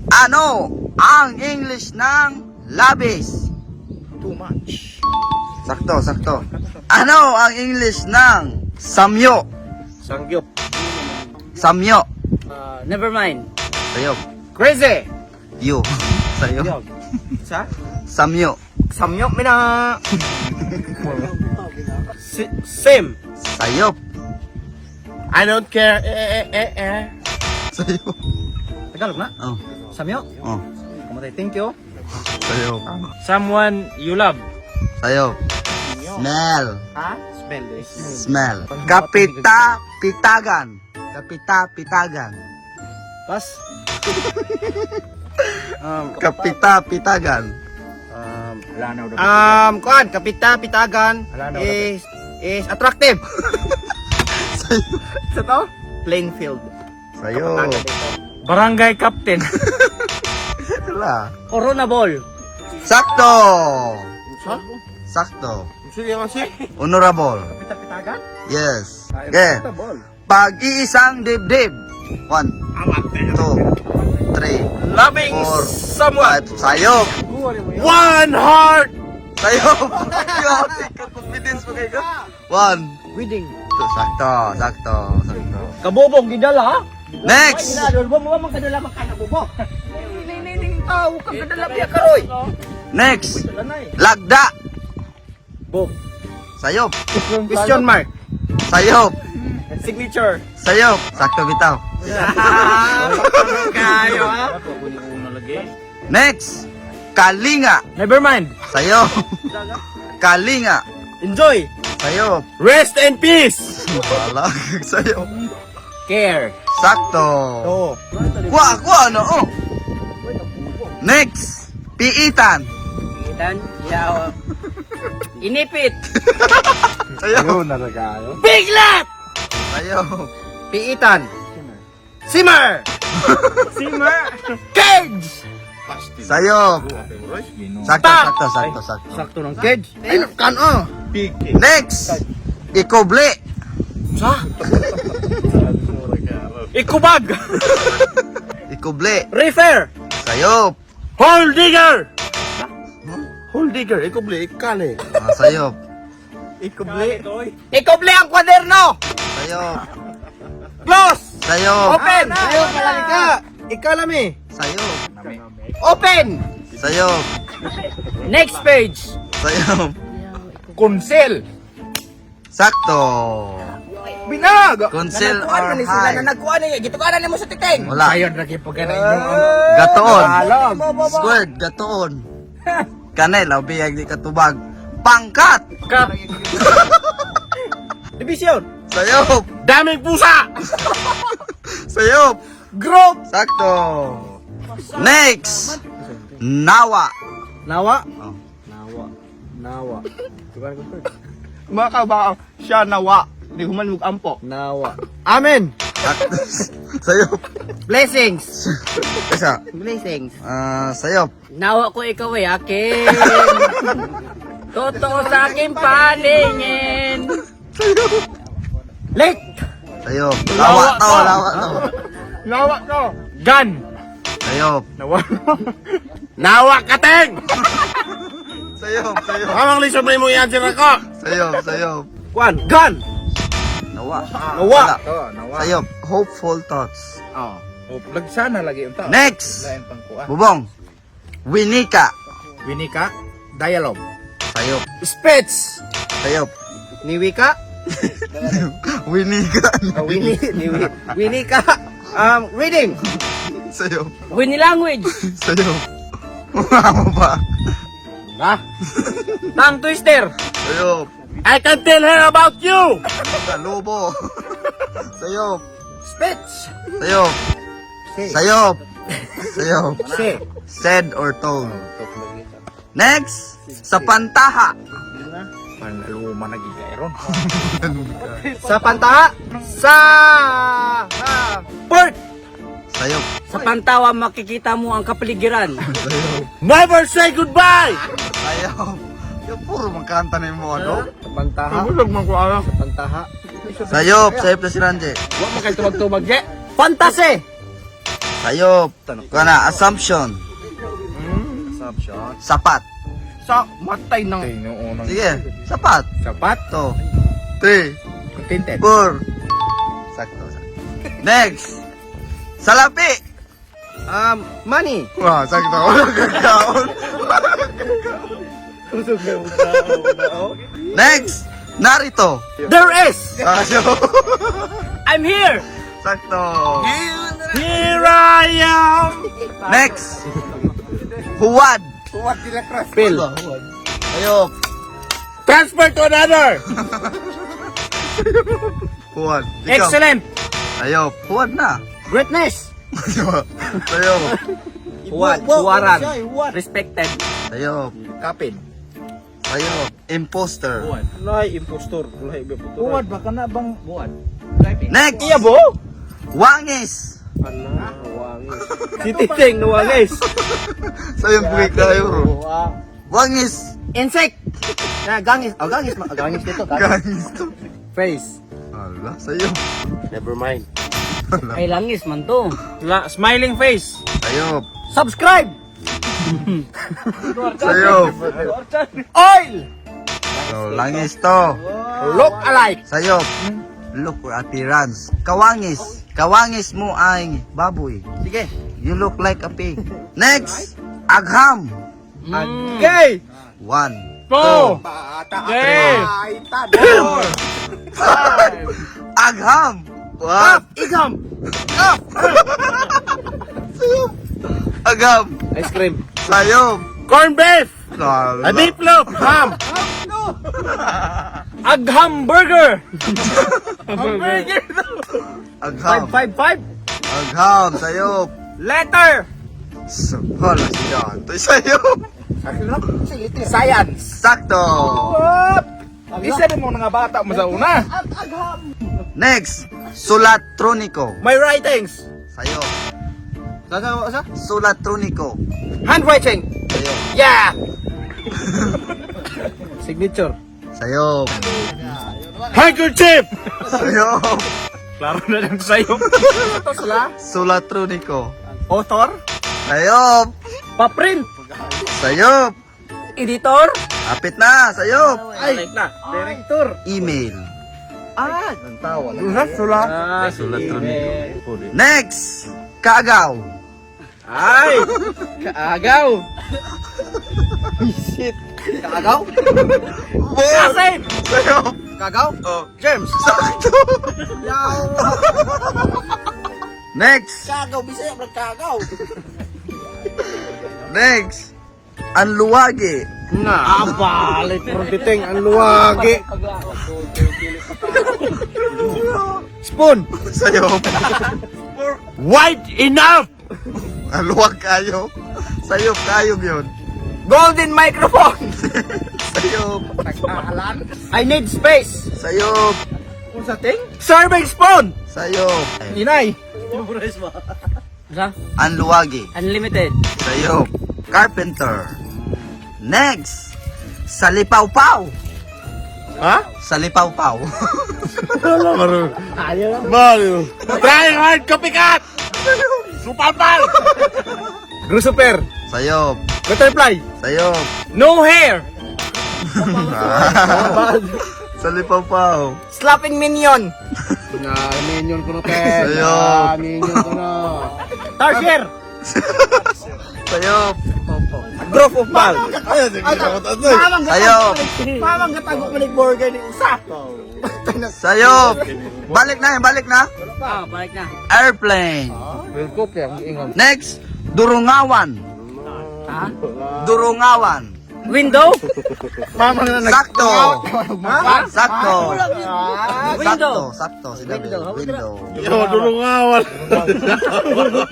Ano ang English ng labis? Too much. Sakto, sakto. Ano ang English ng samyo? Sangyup. Samyo. Never mind. Sayo. Crazy. You. Sayo. Sa? Samyo. Samyok mina. Same. Sayo. I don't care. Sayo. Tagalog na? Oh. Samyok. Oh. Kamatay. Thank you. Sayo. Someone you love. Sayo. Smell. Ha? Smell. Smell. Kapita pitagan. Kapita pitagan. Pas. Kapita pitagan. Kuan, kapita pitagan is attractive. Sayo. Sa to? Playing field. Sayo. Barangay captain. Wala. Corona ball. Sakto. Ha? Sakto. Sige kasi. Honorable. Kapita pitagan? Yes. Okay. Ball. Pag-iisang dibdib. 1, 2, 3, Loving 4, someone. 5. Sayop. One heart. Sayop. Confidence mo kayo. 1, Wedding. 2. Sakto. Sakto. Sakto. Kabobong gidala ha. Next. Mo magkadala magkanabobo. Ning tao kang kadala biya karoy. Next. Lagda. Book. Sayop. Question mark. Sayop. Signature. Sayop. Sakto bitaw. Kayo ha? Next. Kalinga. Never mind. Sayop. Kalinga. Enjoy. Sayop. Rest and peace. Wala. Sayop. Care. Sakto. Oh. Kuha ano oh. Next. Piitan. Itan, yaw. Inipit. Sayop. Biglat. Sayop. Piitan. Simmer. Simmer. Cage. Sayop. Sakto, sakto, sakto, sakto. Sakto ng cage. Ay, kan oh. Next. Ikoble. Sa? Ikubag. Ikoble. Refer. Sayop. Hole digger. Hole digger. Ikuble. Ikale. Sayop. Ikuble. Ikuble ang kwaderno. Sayop. Close. Sayop. Open. Ayaw palagi ka. Ikalami. Sayop. Open. Sayop. Next page. Sayop. Kunsel. Sakto. Binag. Consel or high. Nagkuha niya. Gitukanan niya mo sa titing. Wala. Ayun, nagipagana inyo. Gatoon. Alam. Squared. Gatoon. Kanel. Biyag di katubag. Pangkat. Cup. Division. Sayop. Daming pusa. Sayop. Group. Sakto. Next. Nawa. Nawa. Oh. Nawa. Baka ba siya nawa. Di human mong ampo. Nawa. Amen. Sakto. Sayop. Blessings. Isa. Blessings. Sayop. Nawa ko ikaw ay akin. Totoo sa aking paningin. Lake. Sayop. Lawa to. Lawa to. Nawa to. Gun. Sayop. Nawa. Nawa kateng. Sayop. Sayop. Amang lisod mo i-answer ako. Sayop. Sayop. Kwan. Gun. Nawa. Nawa. Wala. Sayop. Hopeful thoughts. Oh. Lagsana lagi yung tao. Next. Lain pang kuha. Bubong. Winika. Winika. Dialogue. Sayop. Speech. Sayop. Niwika. Winika. Winika. Reading. Sayop. Winnie language. Sayop. Wala mo ba? Ah. Tongue twister. Sayop. I can tell her about you. Lobo. Sayop. Speech. Sayop. Sayop. Sayop. Say. Said or told. Next. Sa pantaha. Panluma nagigairon. Sa pantaha. Sa port. Sayop. Sa pantawa makikita mo ang kapaligiran. Sayop. Never say goodbye. Sayop. Yung puro magkanta na yung mga ano. Sa pantaha. Bulog man ko ano. Sa pantaha. Sayop. Sayop na si Ranje. Huwag mo kayo tumag-tumag, Fantasy. Sayop. Kana, assumption. Assumption. Sapat. Sa matay ng Sige, sapat. sapat. 2, 3, Contented. 4. Sakto. Next. Salapi. Money. Wah, sakto. Walang kakaon. Next. Narito. There is. Sayop. I'm here. Sakto. Here I am. Next. Huwad. Phil. Sayop. Transfer to another. Huwad. Ikaw. Excellent. Sayop. Huwad na. Greatness. Sayop. Huwad. Huwaran. Respected. Sayop. Kapin. Sayop. Imposter. Lahi impostor. Lahi impostor. Buwan ba ka na bang buwan? Next. Iya bo. Wangis. Ala, wangi. Si Titing nuwagis. Sayop buhay kayo, bro. Wangis. Insect. Na gangis. Oh, gangis. Gangis dito. Gangis to. Face. Ala, sayop. Never mind. Ay langis man to. Smiling face. Sayop. Subscribe. Sayop. Oil. So, langis to. Look alike. Sayop. Look for appearance. Kawangis. Kawangis mo ay baboy. Sige. You look like a pig. Next. Agham. Okay. 1, Go. Okay. 4, 5. Agham. Up. 1. Igam. Sayop. Agham. Ice cream. Sayop. Corn beef. Kala. A deep loaf. Ham. Agham burger. Hamburger. Agham. 555. Agham. Sayop. Letter. Hala siya. Ito sayop. Science. Sakto. Isa rin mo nga bata mo sa una. Next. Sulatroniko. My writings. Sayop. Gagawa sa? Sulatroniko. Handwriting. Sayop. Yeah. Signature. Sayop. Handkerchief. Sayop. Klaro na lang sa'yo. Ito sila. Sulatroniko. Author. Sayop. Paprint. Sayop. Editor. Apit na. Sayop. Ay. Na. Director. Email. Ah. Sula. Sulatroniko. Next. Kaagaw. Ay. Kaagaw. Shit. Kaagaw? Kasim. Sayop. Kaagaw? Oh. Germs. Sakto. Next. Kaagaw. Bisaya ng kaagaw. Next. Anluwagi. Na. Abalit. Titing, ang luwagi. Spoon. Sayop. Wide enough. Aluwag kayo. Sayop kayo yun. Golden microphone. Sayop. I need space. Sayop. Kung sa ting? Serving spoon. Sayop. Inay. Sa? Anluwagi. Unlimited. Sayop. Carpenter. Next. Salipaw-paw. Ha? Salipaw-paw. Mario. Trying hard, copycat. Supalpal. Grusuper. Sayop. Butterfly. Sayop. No hair. Salipaw-paw. Slapping minion. Na minion ko na Sayop. Minion ko na. Tarsier. Sayop. Growth of ball. Sayop. Mamang gatago malig burger ni Usa. Sayop. Balik na yun, balik na. Ah, balik na. Airplane. Welcome ya, ingon. Next. Durungawan. Ha? Durungawan. Window? Mamang na Sakto. Ha? Sakto. Window. Sakto. Si David. Window. Yo, dulungawan.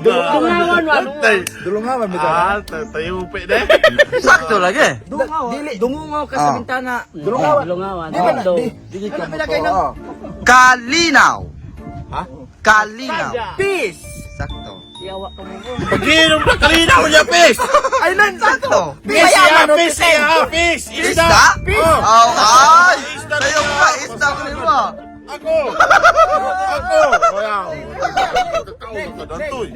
Dungawan walo. Dulungawan mo tayo upi de. Sakto lagi. Dili, dungungaw ka sa Ah. bintana. Dungawan. Window. Dili ka mo. Kalinaw. Ha? Kalinaw. Peace. Sakto. Iyawa ka mo. Paginom na kalinaw niya, pis. Ay, sakto. Pis ya, pis ya, pis. Isda? Oh, ay. Sayo pa, isda ko rin mo. Ako! Kaya, dantoy.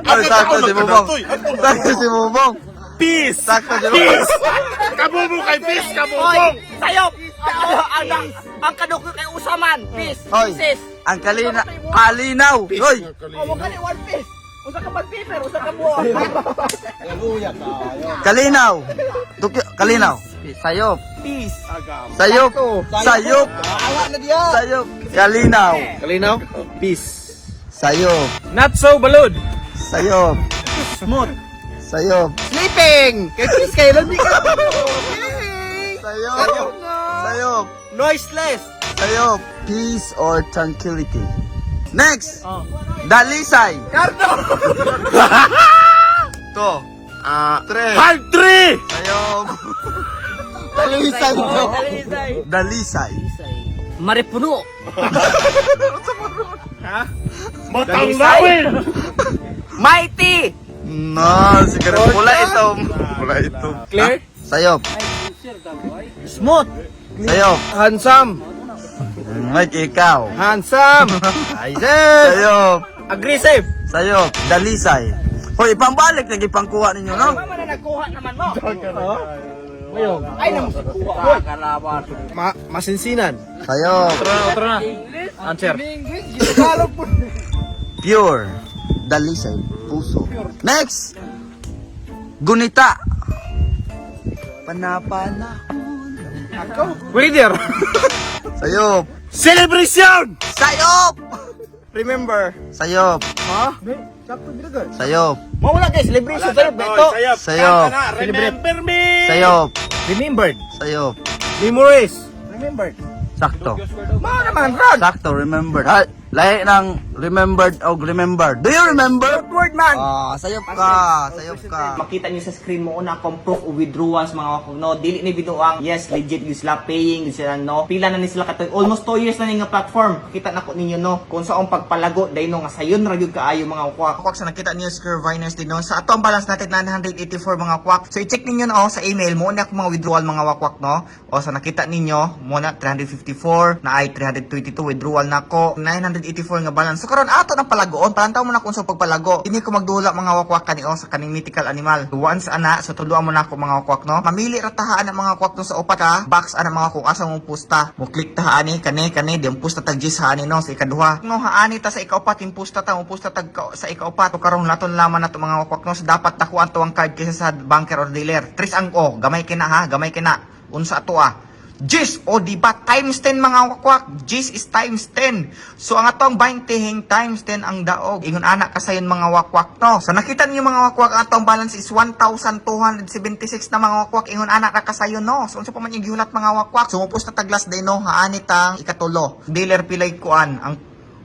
Ay, sakto si Bubong. Sakto si Bubong. Peace! Sakto si Bubong. Peace! Kabubo kay Peace! Oy, Kabubong! sayop! Ang kadukyo kay Usaman. Peace. Hoy, Pieces. ang kalinaw. Hoy, O mo kani one piece. Usa ka bag paper, usa ka buo. kalinaw. Kalinaw. Sayop. Peace. Sayop. Sayop. Sayop. Kalinaw. Kalinaw? Peace. Sayop. Not so balud. Sayop. Smooth. Sayop. Sleeping! Kay peace kayo lang di ka. Sayop. Sayop. Noiseless. Sayop. Peace or tranquility. Next. Dalisay. Cardo. To. Tre. Hard tree! Sayop. Dalisay. Dalisay. Dalisay. Maripuno. Matang lawin! Mighty. No, siguro pula ito. Pula ito. Clear? Sayop. Smooth. Sayop. Handsome. Mike, ikaw. Handsome. Ayos. Sayop. Aggressive. Sayop. Dalisay. Hoy, pambalik lagi pangkuha ninyo, no? Mama na nagkuha naman mo. Ayun. Ay naman kuha. Kalaban. Masinsinan. Sayop. Tara na. Answer. Pure. Dalisay. Puso. Next. Gunita. Panapana. Breeder. Sayop. Celebration! Sayop. Remember. Sayop. Ha? Sayop. Mawala guys, celebration sa'yo. Beto. Sayop. Remember me! Sayop. Remembered. Sayop. Memories. Remembered. Sakto. Mga naman, Rod. Sakto, remembered. Lahi ng remembered o remembered. Do you remember? Word man. Sayop ka. Sayop ka. Makita niyo sa screen mo una kung proof of withdrawals mga wakog no. Dili ni video ang yes legit yung sila paying yung sila no. Pila na ni sila katoy. Almost 2 years na ni nga platform. Kita na ko ninyo no. Kung saong pagpalago dahil no nga sayon ra gyud kaayo mga wakwak. Wakwak sa nakita niyo sa Viners din no. Sa atong balance natin 984 mga wakwak. So i-check ninyo na sa email mo na mga withdrawal mga wakwak no. O sa nakita ninyo mo na 354 na ay 322 withdrawal na ko 984 nga balance. So karon ato ng palagoon, palantaw mo na kung sa pagpalago. Ini ko magdula mga wakwak kani o sa kaning mythical animal. Once ana, so tuluan mo na ako mga wakwak no. Mamili ra tahaan ang mga wakwak no sa upat ha. Box ana mga kung asa mong pusta. Mo click ta ani kani di ang pusta tag gis haani no sa ikaduha. No haani ta sa ikaupat yung pusta ta, mo pusta tag sa ikaupat. So karon laton laman na to mga wakwak no. So dapat takuan to ang card kaysa sa banker or dealer. Tris ang gamay kina ha, gamay kina. Unsa ato Gis, o diba, times 10 mga wakwak. Gis is times 10. So, ang atong 20 hing times 10 ang daog. Ingon anak kasayon mga wakwak, no? So, nakita niyo mga wakwak, ang atong balance is 1,276 na mga wakwak. Ingon anak na kasayon, no? So, unsa pa man yung gihulat mga wakwak. Sumupos na taglas day, no? Haanit ang ikatulo. Dealer pilay kuan. Ang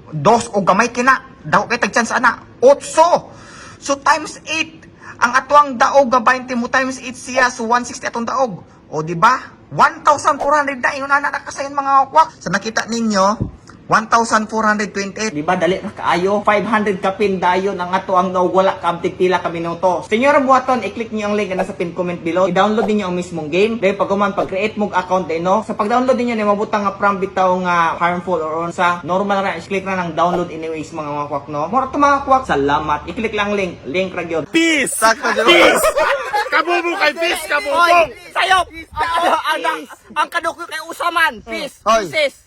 dos o gamay kina. Daw kay tagchance ana. 8. So, times 8. Ang atong daog ga 20 mo times 8 siya. So, 160 atong daog. O, diba? 1,400 na yun na nakasayon mga wakwak. Sa nakita ninyo, 1,428. Diba, dali na kaayo. 500 kapin dayon ang ato ang wala kabtig pila ka minuto. Senyor buhaton, i-click niyo ang link na nasa pin comment below. I-download niyo ang mismong game. Dahil pag-create mong account din, no? Sa pag-download niyo, mabutang nga from bitaw nga harmful or on sa normal ra. I-click na ng download anyways mga wakwak, no? Mora to mga wakwak. Salamat. I-click lang link. Link ra gyud. Peace! Sakto, di ba? Peace! Kabubo kay Peace! Kabubong! Sayop! Ang kadukyo kay Usaman. Peace. Hoy. Pieces.